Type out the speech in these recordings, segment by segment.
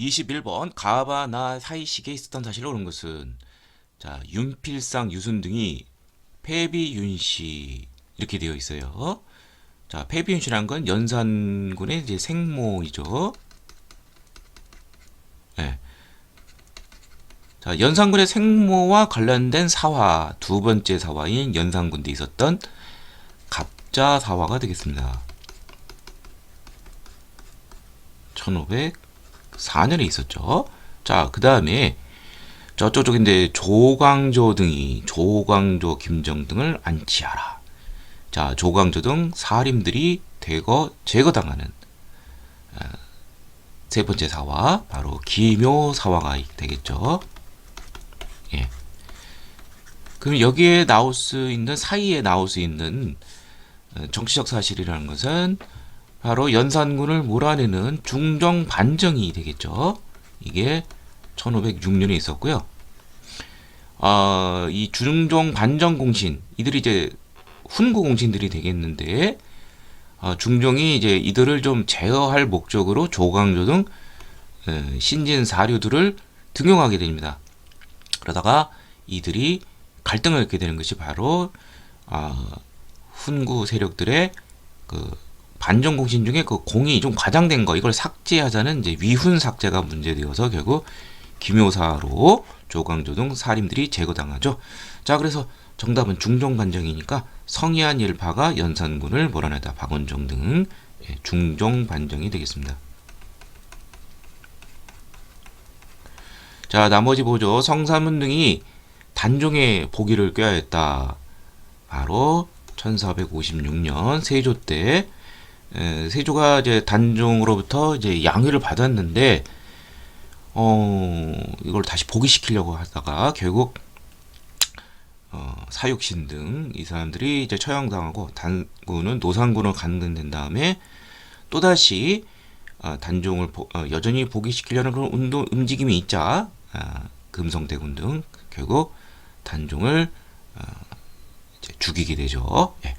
21번 가바나 사이식에 있었던 사실을 옳은 것은 자 윤필상, 유순 등이 패비윤씨 이렇게 되어 있어요. 자 패비윤씨라는 건 연산군의 이제 생모이죠. 네. 자 연산군의 생모와 관련된 사화 두 번째 사화인 연산군대에 있었던 갑자사화가 되겠습니다. 1504년에 있었죠. 자, 그 다음에 저쪽 쪽인데 조광조, 김정 등을 안치하라. 자, 조광조 등 사림들이 대거 제거당하는 세 번째 사화, 바로 기묘사화가 되겠죠. 예. 그럼 여기에 나올 수 있는, 사이에 나올 수 있는 정치적 사실이라는 것은 바로 연산군을 몰아내는 중정 반정이 되겠죠. 이게 1506년에 있었고요. 이 중종 반정 공신, 이들이 이제 훈구 공신들이 되겠는데, 중종이 이제 이들을 좀 제어할 목적으로 조광조 등 신진 사류들을 등용하게 됩니다. 그러다가 이들이 갈등을 겪게 되는 것이 바로 훈구 세력들의 그 반정 공신 중에 그 공이 좀 과장된 거, 이걸 삭제하자는 이제 위훈 삭제가 문제되어서 결국 기묘사로 조광조 등 사림들이 제거당하죠. 자, 그래서 정답은 중종 반정이니까 성희안 일파가 연산군을 몰아내다 박원종 등 중종 반정이 되겠습니다. 자, 나머지 보죠. 성사문 등이 단종의 보기를 꾀하였다. 바로 1456년 세조 때 세조가 이제 단종으로부터 이제 양해를 받았는데 이걸 다시 복위시키려고 하다가 결국 사육신 등 이 사람들이 이제 처형당하고 단군은 노상군으로 감금된 다음에 또다시 단종을 여전히 복위시키려는 그런 움직임이 있자 금성대군 등 결국 단종을 이제 죽이게 되죠. 예.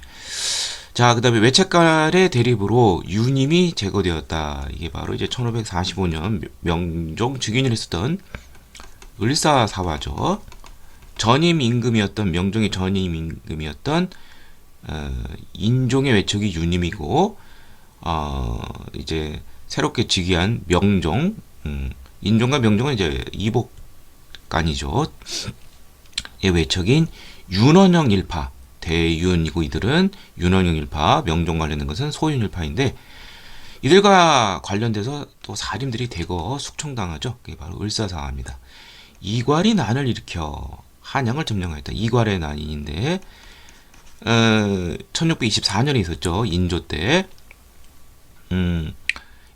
자, 그 다음에 외책간의 대립으로 유님이 제거되었다. 이게 바로 이제 1545년 명종 즉위를 했었던 을사사화죠. 전임 임금이었던, 명종의 전임 임금이었던 인종의 외척이 유님이고, 이제 새롭게 즉위한 명종, 인종과 명종은 이제 이복간이죠. 의 외척인 윤원형 일파, 대윤이고 이들은 윤원형 일파, 명종 관련된 것은 소윤 일파인데 이들과 관련돼서 또 사림들이 대거 숙청당하죠. 그게 바로 을사사화입니다. 이괄이 난을 일으켜 한양을 점령하였다. 이괄의 난인데 1624년에 있었죠. 인조 때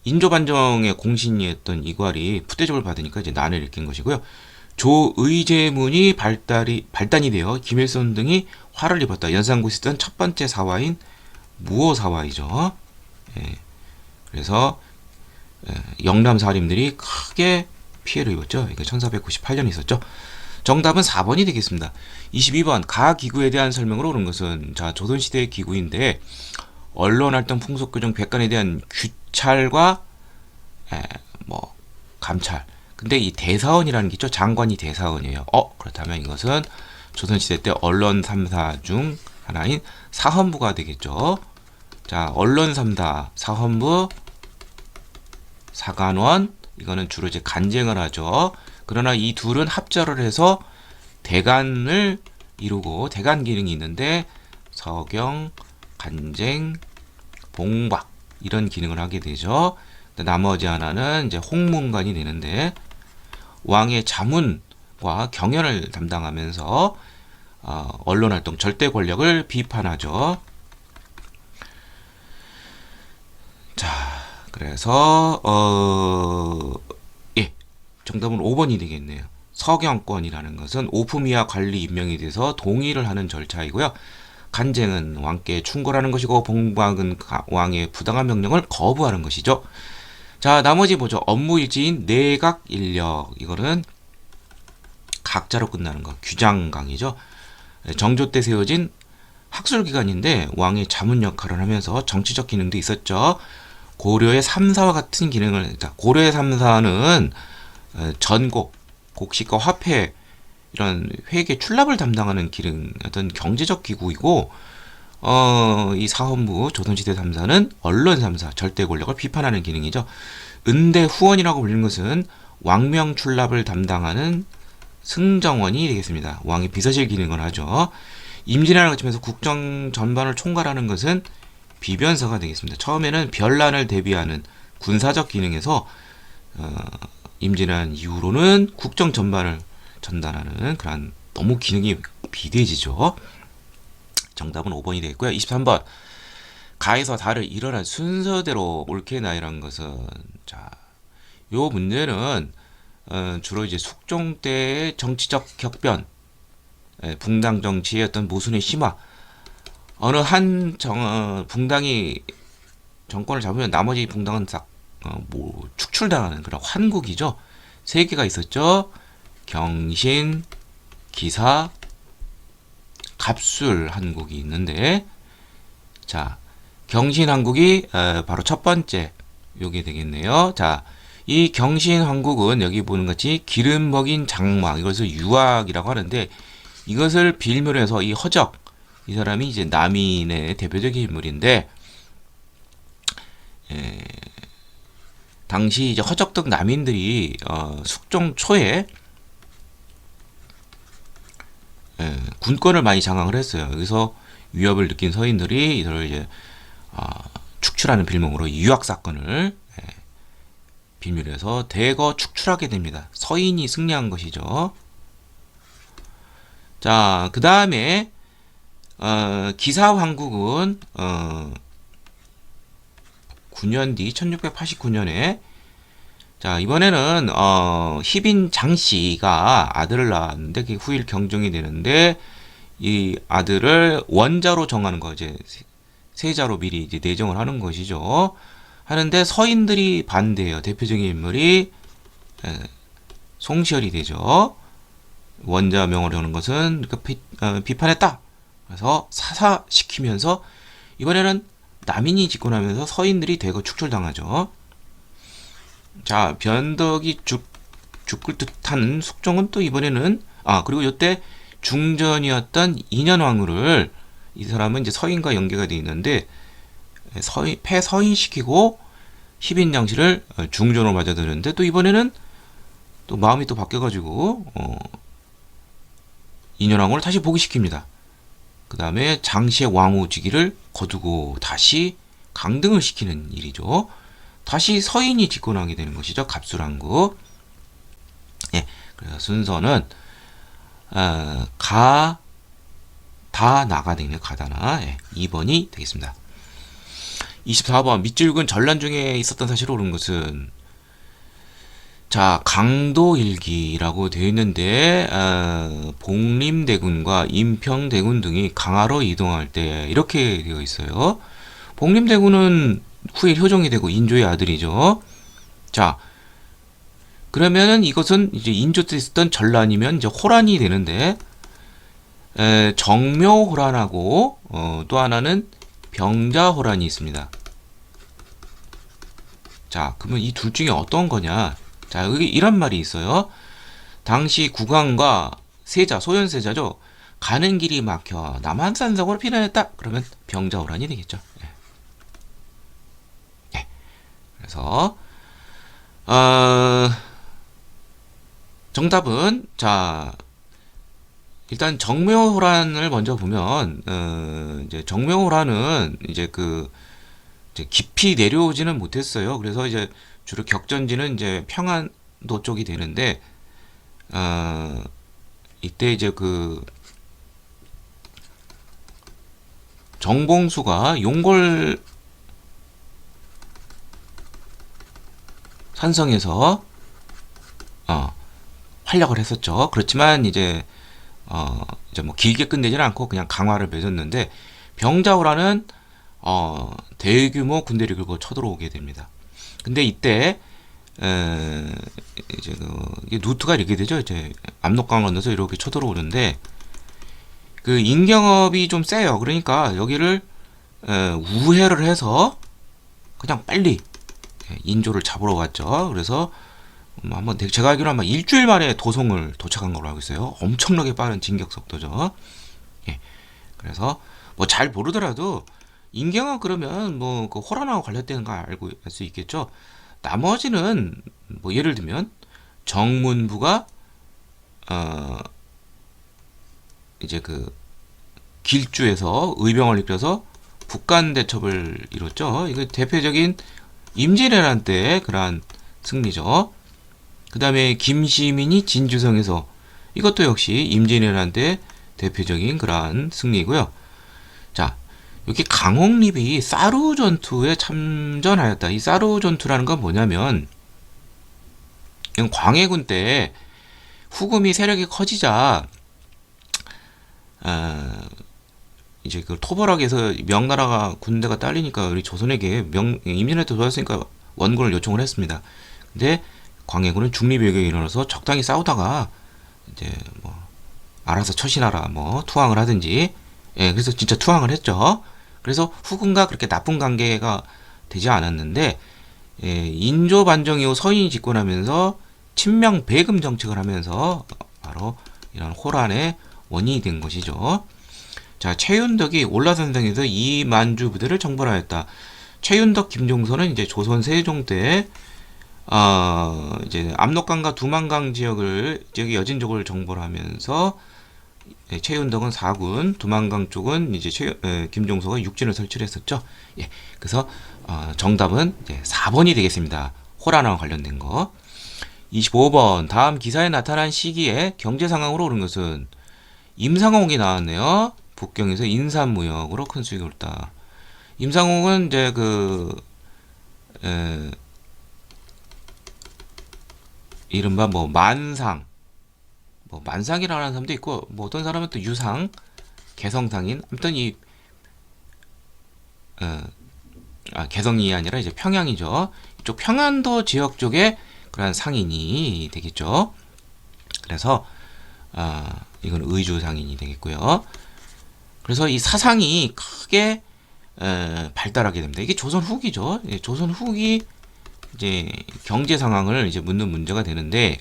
인조 반정의 공신이었던 이괄이 푸대접을 받으니까 이제 난을 일으킨 것이고요. 조의제문이 발단이 되어 김일성 등이 화를 입었다. 연산군에 있던 첫 번째 사화인 무오사화이죠. 예. 그래서 영남 사림들이 크게 피해를 입었죠. 이게 1498년에 있었죠. 정답은 4번이 되겠습니다. 22번 가기구에 대한 설명으로 옳은 것은 자 조선시대의 기구인데 언론활동 풍속교정 백관에 대한 규찰과 뭐 감찰. 근데 이 대사원이라는 게 있죠. 장관이 대사원이에요. 그렇다면 이것은 조선시대 때 언론 3사 중 하나인 사헌부가 되겠죠. 자, 언론 3사, 사헌부, 사관원, 이거는 주로 이제 간쟁을 하죠. 그러나 이 둘은 합작을 해서 대간을 이루고 대간 기능이 있는데 서경, 간쟁, 봉박 이런 기능을 하게 되죠. 나머지 하나는 이제 홍문관이 되는데 왕의 자문과 경연을 담당하면서 언론활동 절대 권력을 비판하죠. 자, 그래서 정답은 5번이 되겠네요. 서경권이라는 것은 오품위와 관리 임명에 대해서 동의를 하는 절차이고요. 간쟁은 왕께 충고하는 것이고 봉박은 왕의 부당한 명령을 거부하는 것이죠. 자, 나머지 보죠. 업무일지인 내각인력, 이거는 각자로 끝나는 거, 규장강이죠. 정조 때 세워진 학술기관인데 왕의 자문 역할을 하면서 정치적 기능도 있었죠. 고려의 3사와 같은 기능을, 자, 고려의 3사는 전곡, 곡식과 화폐, 이런 회계 출납을 담당하는 기능, 어떤 경제적 기구이고, 이 사헌부 조선시대 3사는 언론 3사, 절대 권력을 비판하는 기능이죠. 은대 후원이라고 불리는 것은 왕명 출납을 담당하는 승정원이 되겠습니다. 왕의 비서실 기능을 하죠. 임진왜란을 거치면서 국정 전반을 총괄하는 것은 비변사가 되겠습니다. 처음에는 변란을 대비하는 군사적 기능에서 임진왜란 이후로는 국정 전반을 전달하는 그런 너무 기능이 비대해지죠. 정답은 5번이 되겠고요. 23번. 가에서 다를 일어난 순서대로 옳게 나열한 것은, 자, 요 문제는 주로 이제 숙종 때의 정치적 격변, 붕당 정치의 어떤 모순의 심화, 어느 한 붕당이 정권을 잡으면 나머지 붕당은 싹 축출당하는 그런 환국이죠. 세 개가 있었죠. 경신, 기사, 갑술 한국이 있는데, 자, 경신 한국이 바로 첫 번째 요게 되겠네요. 자, 이 경신 한국은 여기 보는 같이 기름 먹인 장막, 이것을 유학이라고 하는데, 이것을 빌미로 해서 이 허적, 이 사람이 이제 남인의 대표적인 인물인데, 당시 이제 허적 등 남인들이 숙종 초에 군권을 많이 장악을 했어요. 여기서 위협을 느낀 서인들이 이들을 이제 축출하는 빌명으로 유학 사건을 빌미로 해서 대거 축출하게 됩니다. 서인이 승리한 것이죠. 자, 그 다음에 기사 황국은 9년 뒤 1689년에, 자, 이번에는 희빈 장씨가 아들을 낳았는데 그게 후일 경종이 되는데, 이 아들을 원자로 정하는 거, 이제 세자로 미리 이제 내정을 하는 것이죠. 하는데 서인들이 반대해요. 대표적인 인물이 송시열이 되죠. 원자 명을 하는 것은 비판했다. 그래서 사사시키면서 이번에는 남인이 집권하면서 서인들이 대거 축출당하죠. 자, 변덕이 죽을 듯한 숙종은 또 이번에는, 그리고 이때 중전이었던 인현왕후를, 이 사람은 이제 서인과 연계가 되어 있는데 폐서인시키고 희빈장씨를 중전으로 맞아들였는데, 또 이번에는 또 마음이 또 바뀌어가지고 인현왕후를 다시 복위시킵니다. 그 다음에 장씨의 왕후직위를 거두고 다시 강등을 시키는 일이죠. 다시 서인이 집권하게 되는 것이죠. 갑술왕국. 예, 그래서 순서는 다나가 되네요. 가다나. 예, 2번이 되겠습니다. 24번. 밑줄근 전란 중에 있었던 사실을 옳은 것은, 자, 강도일기라고 되어 있는데 복림대군과 인평대군 등이 강화로 이동할 때 이렇게 되어 있어요. 복림대군은 후일 효종이 되고 인조의 아들이죠. 자, 그러면은 이것은 이제 인조 때 있었던 전란이면 이제 호란이 되는데, 정묘호란하고 또 하나는 병자호란이 있습니다. 자, 그러면 이 둘 중에 어떤 거냐? 자, 여기 이런 말이 있어요. 당시 국왕과 세자, 소현세자죠. 가는 길이 막혀 남한산성으로 피난했다. 그러면 병자호란이 되겠죠. 예. 예. 그래서 정답은, 자, 일단 정묘호란을 먼저 보면 이제 정묘호란은 이제 이제 깊이 내려오지는 못했어요. 그래서 이제 주로 격전지는 이제 평안도 쪽이 되는데, 이때 이제 정봉수가 용골 산성에서 활약을 했었죠. 그렇지만 이제 뭐 길게 끝내지는 않고 그냥 강화를 맺었는데, 병자호란은 대규모 군대를 긁고 쳐들어오게 됩니다. 근데 이때 이제 루트가 이렇게 되죠. 이제 압록강 건너서 이렇게 쳐들어오는데, 인경업이 좀 세요. 그러니까 여기를 우회를 해서 그냥 빨리 인조를 잡으러 갔죠. 그래서 한번 제가 알기로 아마 일주일 만에 도성을 도착한 걸로 알고 있어요. 엄청나게 빠른 진격 속도죠. 예. 그래서 뭐 잘 모르더라도 인경은 그러면 뭐 그 호란하고 관련된 거 알고 알 수 있겠죠. 나머지는 뭐 예를 들면 정문부가 이제 그 길주에서 의병을 이끌어서 북간 대첩을 이뤘죠. 이거 대표적인 임진왜란 때 그러한 승리죠. 그 다음에 김시민이 진주성에서 이것도 역시 임진왜란 때 대표적인 그러한 승리고요. 자, 여기 강홍립이 사루 전투에 참전하였다. 이 사루 전투라는 건 뭐냐면 이건 광해군 때 후금이 세력이 커지자 이제 그 토벌하게해서 명나라가 군대가 딸리니까 우리 조선에게 임진왜란 때 도왔으니까 원군을 요청을 했습니다. 근데 광해군은 중립외교에 일어나서 적당히 싸우다가 이제 뭐 알아서 처신하라 뭐 투항을 하든지 그래서 진짜 투항을 했죠. 그래서 후금과 그렇게 나쁜 관계가 되지 않았는데 인조 반정 이후 서인이 집권하면서 친명 배금 정책을 하면서 바로 이런 호란의 원인이 된 것이죠. 자, 최윤덕이 올라선성에서 이만주 부대를 정벌하였다. 최윤덕, 김종선은 이제 조선 세종 때 이제 압록강과 두만강 지역을 여진족을 정벌하면서 최윤덕은 4군, 두만강 쪽은 이제 김종서가 6진을 설치했었죠. 예, 그래서 정답은 이제 4번이 되겠습니다. 호란왕 관련된 거. 25번 다음 기사에 나타난 시기에 경제 상황으로 오른 것은 임상홍이 나왔네요. 북경에서 인삼무역으로 큰 수익을 올렸다. 임상홍은 이제 이른바 뭐 만상, 뭐 만상이라는 사람도 있고 뭐 어떤 사람은 또 유상, 개성상인, 아무튼 개성이 아니라 이제 평양이죠. 이쪽 평안도 지역 쪽에 그런 상인이 되겠죠. 그래서 이건 의주 상인이 되겠고요. 그래서 이 사상이 크게 발달하게 됩니다. 이게 조선 후기죠. 조선 후기 이제 경제 상황을 이제 묻는 문제가 되는데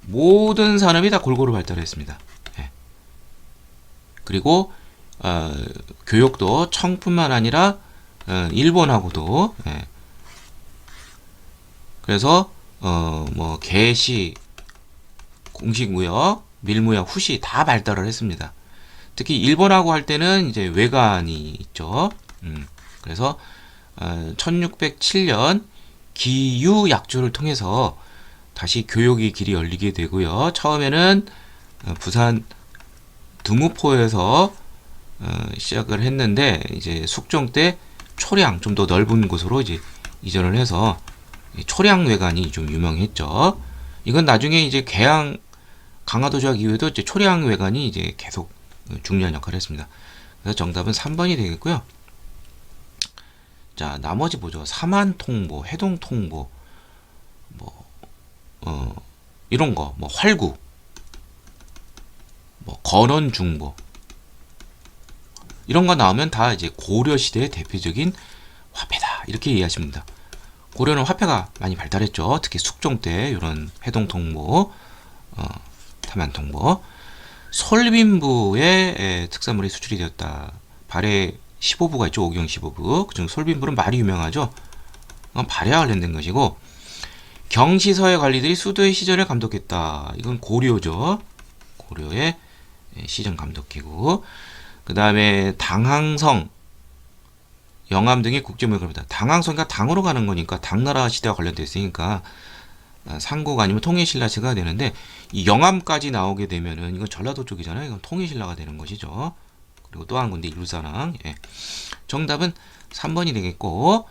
모든 산업이 다 골고루 발달했습니다. 그리고 교육도 청뿐만 아니라 일본하고도 그래서 뭐 개시, 공식무역, 밀무역, 후시 다 발달을 했습니다. 특히 일본하고 할 때는 이제 외관이 있죠. 그래서 1607년 기유 약조를 통해서 다시 교역의 길이 열리게 되고요. 처음에는 부산 등우포에서 시작을 했는데 이제 숙종 때 초량 좀 더 넓은 곳으로 이제 이전을 해서 초량 외관이 좀 유명했죠. 이건 나중에 이제 개항 강화도 조약 이후에도 이제 초량 외관이 이제 계속 중요한 역할을 했습니다. 그래서 정답은 3번이 되겠고요. 자, 나머지 보죠. 사만통보, 해동통보, 뭐 이런 거, 뭐 활구, 뭐 건원중보 이런 거 나오면 다 이제 고려 시대의 대표적인 화폐다 이렇게 이해하시면 됩니다. 고려는 화폐가 많이 발달했죠. 특히 숙종 때 이런 해동통보, 타만통보, 솔빈부의 특산물이 수출이 되었다. 발해 15부가 있죠. 오경 15부. 그중 솔빈부는 말이 유명하죠. 발해와 관련된 것이고 경시서의 관리들이 수도의 시전을 감독했다. 이건 고려죠. 고려의 시전 감독기구. 그 다음에 당항성, 영암 등의 국제무역입니다. 당항성이가 당으로 가는 거니까 당나라 시대와 관련되어 있으니까 삼국 아니면 통일신라 시대가 되는데 이 영암까지 나오게 되면은 이건 전라도 쪽이잖아요. 이건 통일신라가 되는 것이죠. 그리고 또 한 군데 일사랑. 정답은 3번이 되겠고,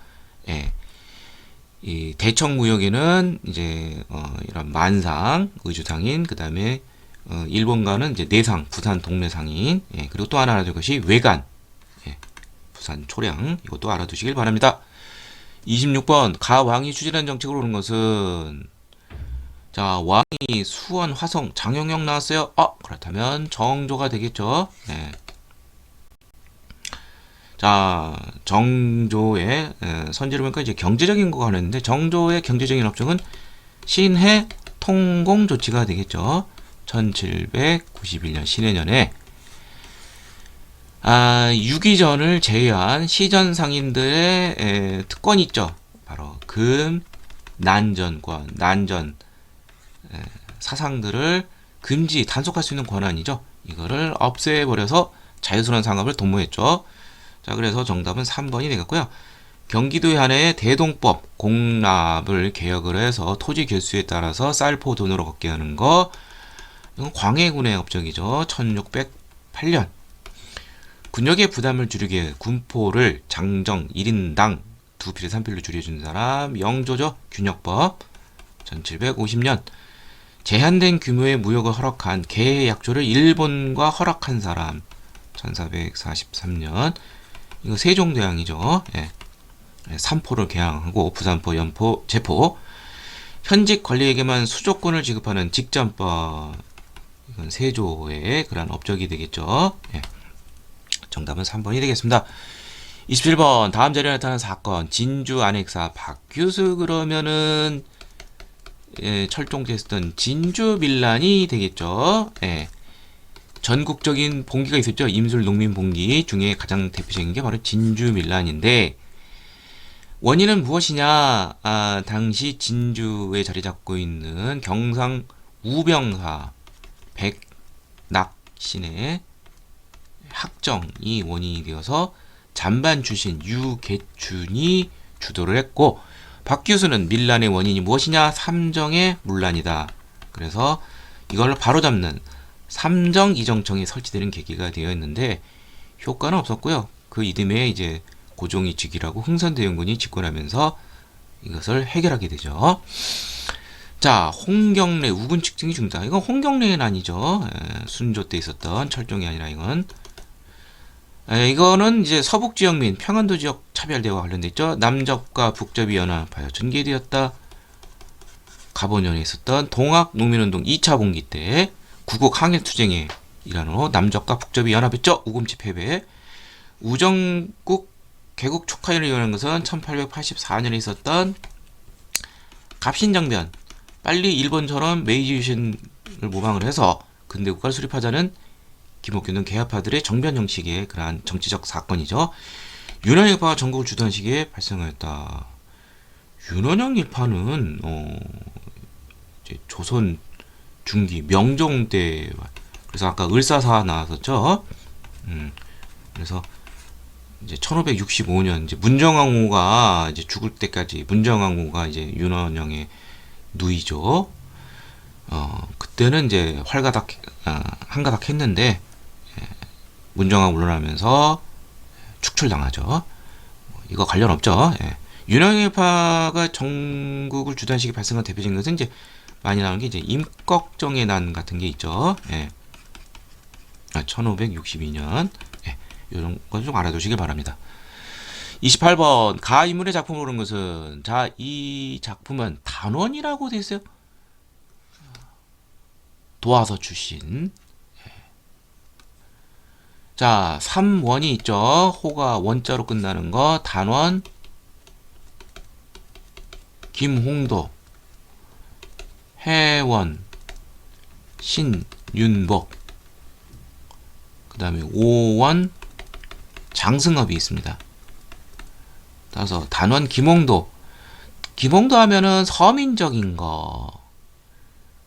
이 대청무역에는 이제 이런 만상, 의주상인, 그 다음에 일본가는 이제 내상, 부산 동래상인, 그리고 또 하나 알아둘 것이 외관, 부산 초량, 이것도 알아두시길 바랍니다. 26번 가왕이 추진한 정책으로 오는 것은 자, 왕이 수원, 화성, 장영영 나왔어요. 그렇다면 정조가 되겠죠. 자, 정조의 선지를 보니까 이제 경제적인 거 하는데 정조의 경제적인 업적은 신해 통공 조치가 되겠죠. 1791년 신해년에 유기전을 제외한 시전 상인들의 특권이 있죠. 바로 금, 난전권, 난전 사상들을 금지, 단속할 수 있는 권한이죠. 이거를 없애버려서 자유스러운 상업을 도모했죠. 자, 그래서 정답은 3번이 되겠고요. 경기도 현해의 대동법, 공납을 개혁을 해서 토지 개수에 따라서 쌀포 돈으로 걷게 하는 거, 이건 광해군의 업적이죠. 1608년. 군역의 부담을 줄이기 위해 군포를 장정 1인당 2필 3필로 줄여준 사람 영조죠. 균역법 1750년. 제한된 규모의 무역을 허락한 계약조를 일본과 허락한 사람 1443년. 이거 세종대왕이죠. 예. 삼포를 개항하고 부산포, 연포, 제포. 현직 관리에게만 수조권을 지급하는 직전법. 이건 세조의 그런 업적이 되겠죠. 예. 정답은 3번이 되겠습니다. 27번 다음 자료에 나타난 사건 진주 안핵사 박규수 그러면은 철종제 했던 진주 밀란이 되겠죠. 예. 전국적인 봉기가 있었죠. 임술 농민 봉기 중에 가장 대표적인 게 바로 진주 밀란인데 원인은 무엇이냐? 당시 진주에 자리 잡고 있는 경상 우병사 백낙신의 학정이 원인이 되어서 잔반 출신 유계춘이 주도를 했고 박규수는 밀란의 원인이 무엇이냐? 삼정의 문란이다. 그래서 이걸 바로잡는 삼정 이정청이 설치되는 계기가 되었는데 효과는 없었고요. 그 이듬해 이제 고종이 즉위하고 흥선대원군이 집권하면서 이것을 해결하게 되죠. 자, 홍경래 우군 측정이 중다. 이건 홍경래는 아니죠. 순조 때 있었던 철종이 아니라 이거는 이제 서북 지역 민 평안도 지역 차별대와 관련돼 있죠. 남접과 북접이 연합하여 전개되었다. 가보년에 있었던 동학 농민운동 2차 봉기 때 구국 항일투쟁에 일하는 후 남접과 북접이 연합했죠. 우금치 패배. 우정국 개국 축하회를 이용한 것은 1884년에 있었던 갑신정변. 빨리 일본처럼 메이지 유신을 모방을 해서 근대 국가를 수립하자는 김옥균 개화파들의 정변 형식의 그러한 정치적 사건이죠. 윤원영 일파가 전국을 주도한 시기에 발생하였다. 윤원영 일파는 이제 조선 중기 명종 때, 그래서 아까 을사사 나왔었죠. 그래서 이제 1565년 이제 문정왕후가 이제 죽을 때까지 문정왕후가 이제 윤원영의 누이죠. 그때는 이제 활가닥 한가닥 했는데 문정왕 물러나면서 축출당하죠. 이거 관련 없죠. 윤영일파가 전국을 주도한 시기 발생한 대표적인 것은 이제 많이 나오는 게 이제 임꺽정의 난 같은 게 있죠. 1562년. 이런 건 좀 알아두시길 바랍니다. 28번 가인물의 작품을 고른 것은 자, 이 작품은 단원이라고 돼 있어요. 도화서 출신. 자, 3원이 있죠. 호가 원자로 끝나는 거 단원 김홍도 해원 신윤복 그 다음에 5원 장승업이 있습니다. 따라서 단원 김홍도 하면은 서민적인 거,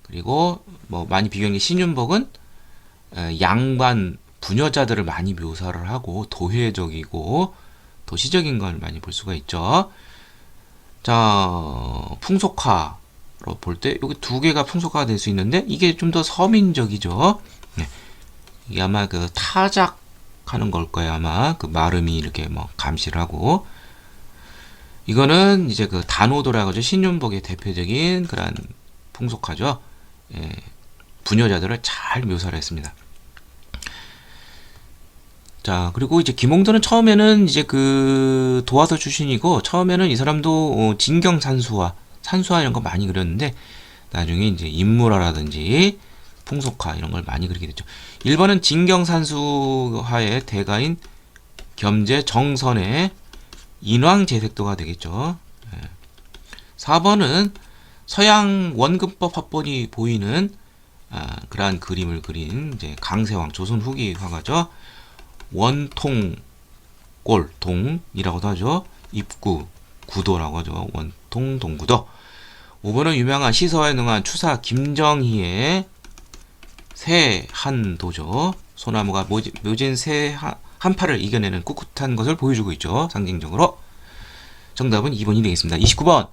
그리고 뭐 많이 비교한 게 신윤복은 양반 부녀자들을 많이 묘사를 하고 도회적이고 도시적인 걸 많이 볼 수가 있죠. 자, 풍속화로 볼 때 여기 두 개가 풍속화가 될 수 있는데 이게 좀 더 서민적이죠. 이게 아마 그 타작하는 걸 거예요. 아마 그 마름이 이렇게 뭐 감시를 하고, 이거는 이제 그 단오도라고 하죠. 신윤복의 대표적인 그런 풍속화죠. 부녀자들을 잘 묘사를 했습니다. 자, 그리고 이제 김홍도는 처음에는 이제 그 도화서 출신이고, 처음에는 이 사람도 진경 산수화 이런 거 많이 그렸는데, 나중에 이제 인물화라든지 풍속화 이런 걸 많이 그리게 됐죠. 1번은 진경 산수화의 대가인 겸재 정선의 인왕제색도가 되겠죠. 4번은 서양 원근법 화본이 보이는 그러한 그림을 그린 이제 강세왕 조선 후기 화가죠. 원통골 동이라고도 하죠. 입구 구도라고 하죠. 원통 동구도. 5번은 유명한 시서에 능한 추사 김정희의 새한도죠. 소나무가 묘진 새 한파를 이겨내는 꿋꿋한 것을 보여주고 있죠. 상징적으로. 정답은 2번이 되겠습니다. 29번.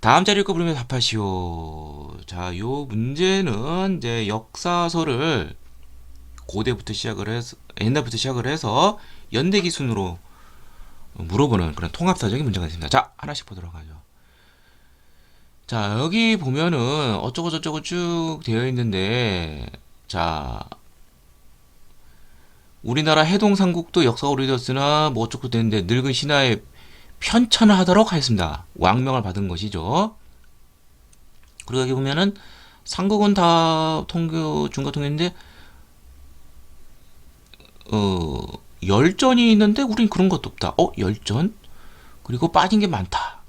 다음 자리 읽고 부르며 답하시오. 자, 요 문제는 이제 역사서를 고대부터 시작을 해서, 옛날부터 시작을 해서 연대기 순으로 물어보는 그런 통합사적인 문제가 있습니다. 자, 하나씩 보도록 하죠. 자, 여기 보면은 어쩌고 저쩌고 쭉 되어 있는데, 자, 우리나라 해동삼국도 역사가 오래됐으나 뭐 어쩌고 되는데 늙은 신하에 편찬하도록 하였습니다. 왕명을 받은 것이죠. 그리고 여기 보면은 삼국은 다 통교 중과 통교인데 열전이 있는데 우린 그런 것도 없다. 열전? 그리고 빠진 게 많다.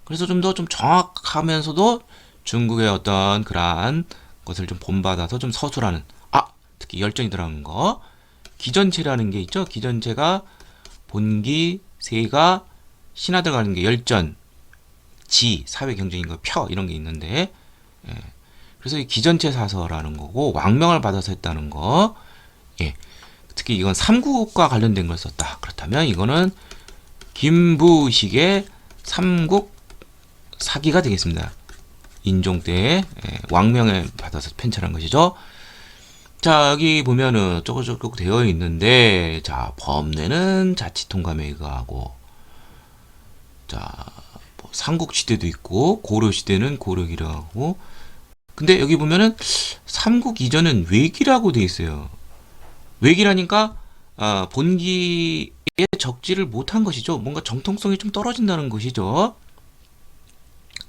그래서 좀 더 좀 정확하면서도 중국의 어떤 그러한 것을 좀 본받아서 좀 서술하는, 특히 열전이 들어가는 거. 기전체라는 게 있죠. 기전체가 본기, 세가, 신하 들어가는 게 열전, 지, 사회 경쟁인 거, 표 이런 게 있는데, 그래서 이 기전체 사서라는 거고 왕명을 받아서 했다는 거. 특히 이건 삼국과 관련된 걸 썼다. 그렇다면 이거는 김부식의 삼국 사기가 되겠습니다. 인종 때 왕명을 받아서 편찬한 것이죠. 자, 여기 보면은 쪼글쪼글 되어 있는데, 자, 범례는 자치통감에 의거하고, 자, 뭐 삼국시대도 있고 고려시대는 고려기라고 하고, 근데 여기 보면은 삼국 이전은 외기라고 돼 있어요. 외기라니까 본기에 적지를 못한 것이죠. 뭔가 정통성이 좀 떨어진다는 것이죠.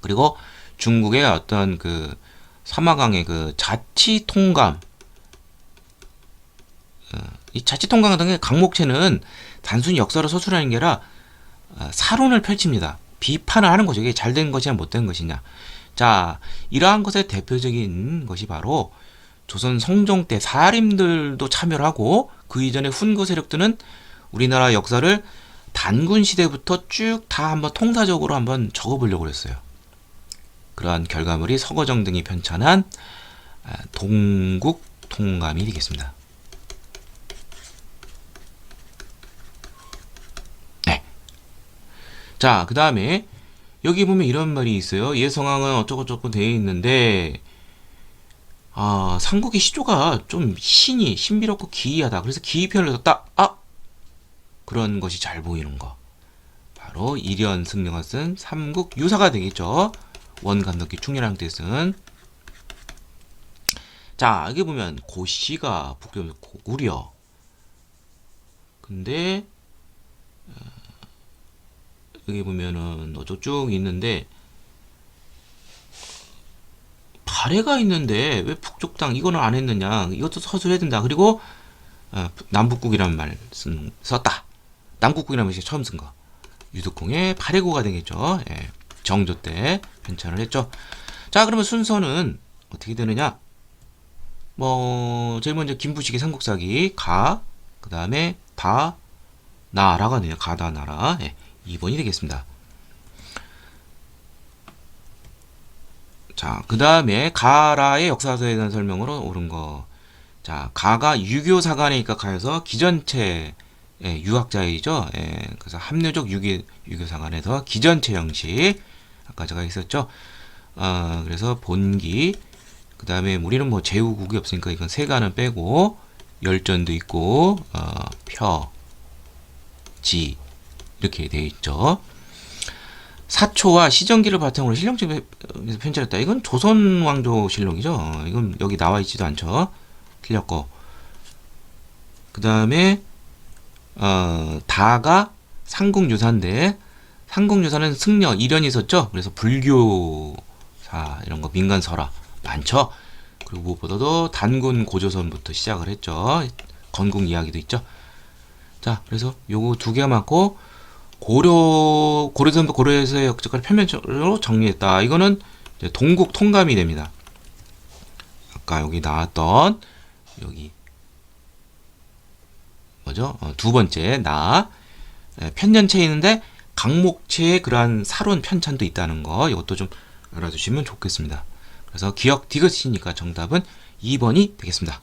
그리고 중국의 어떤 그 사마강의 그 자치통감, 이 자치통감 등의 강목체는 단순히 역사를 서술하는 게 아니라 사론을 펼칩니다. 비판을 하는 거죠. 이게 잘된 것이냐 못된 것이냐. 자, 이러한 것의 대표적인 것이 바로 조선 성종 때 사림들도 참여를 하고 그 이전의 훈구 세력들은 우리나라 역사를 단군 시대부터 쭉 다 한번 통사적으로 한번 적어보려고 했어요. 그러한 결과물이 서거정 등이 편찬한 동국통감이 되겠습니다. 네. 자, 그 다음에 여기 보면 이런 말이 있어요. 예성왕은 어쩌고저쩌고 되어 있는데 삼국의 시조가 좀 신비롭고 기이하다. 그래서 기이편을 썼다. 그런 것이 잘 보이는 거. 바로 일현 승려가 쓴 삼국 유사가 되겠죠. 원감독기 충렬왕 때 쓴. 자, 여기 보면 고씨가 북경 고구려. 근데 여기 보면은 어쩌고 쭉 있는데 발해가 있는데 왜 북쪽 땅 이거는 안 했느냐. 이것도 서술해야 된다. 그리고 남북국이라는 말 썼다. 남국국이라는 말이 처음 쓴 거. 유득공의 발해고가 되겠죠. 정조 때 편찬을 했죠. 자, 그러면 순서는 어떻게 되느냐. 제일 먼저 김부식의 삼국사기 그 다음에 나라가 되네요. 가다 나라. 2번이 되겠습니다. 자, 그 다음에 가라의 역사서에 대한 설명으로 옳은 거. 자, 가가 유교사관에 입각하여서 기전체 유학자이죠. 그래서 합류적 유교사관에서 기전체 형식 아까 제가 있었죠. 그래서 본기 그 다음에 우리는 제후국이 없으니까 이건 세가는 빼고 열전도 있고 지 이렇게 되어 있죠. 사초와 시정기를 바탕으로 실록집에서 편찬했다. 이건 조선 왕조 실록이죠. 이건 여기 나와 있지도 않죠. 틀렸고. 그 다음에 다가 삼국유사인데 삼국유사는 승려 일현이 있었죠. 그래서 불교사 이런 거 민간설화 많죠. 그리고 무엇보다도 단군 고조선부터 시작을 했죠. 건국 이야기도 있죠. 자, 그래서 요거 두 개가 맞고 고려선도 고려에서의 역적을 표면적으로 정리했다. 이거는 이제 동국 통감이 됩니다. 아까 여기 나왔던 여기 뭐죠? 두 번째 편년체 있는데 강목체의 그러한 사론 편찬도 있다는 거 이것도 좀 알아두시면 좋겠습니다. 그래서 기억 디귿이니까 정답은 2번이 되겠습니다.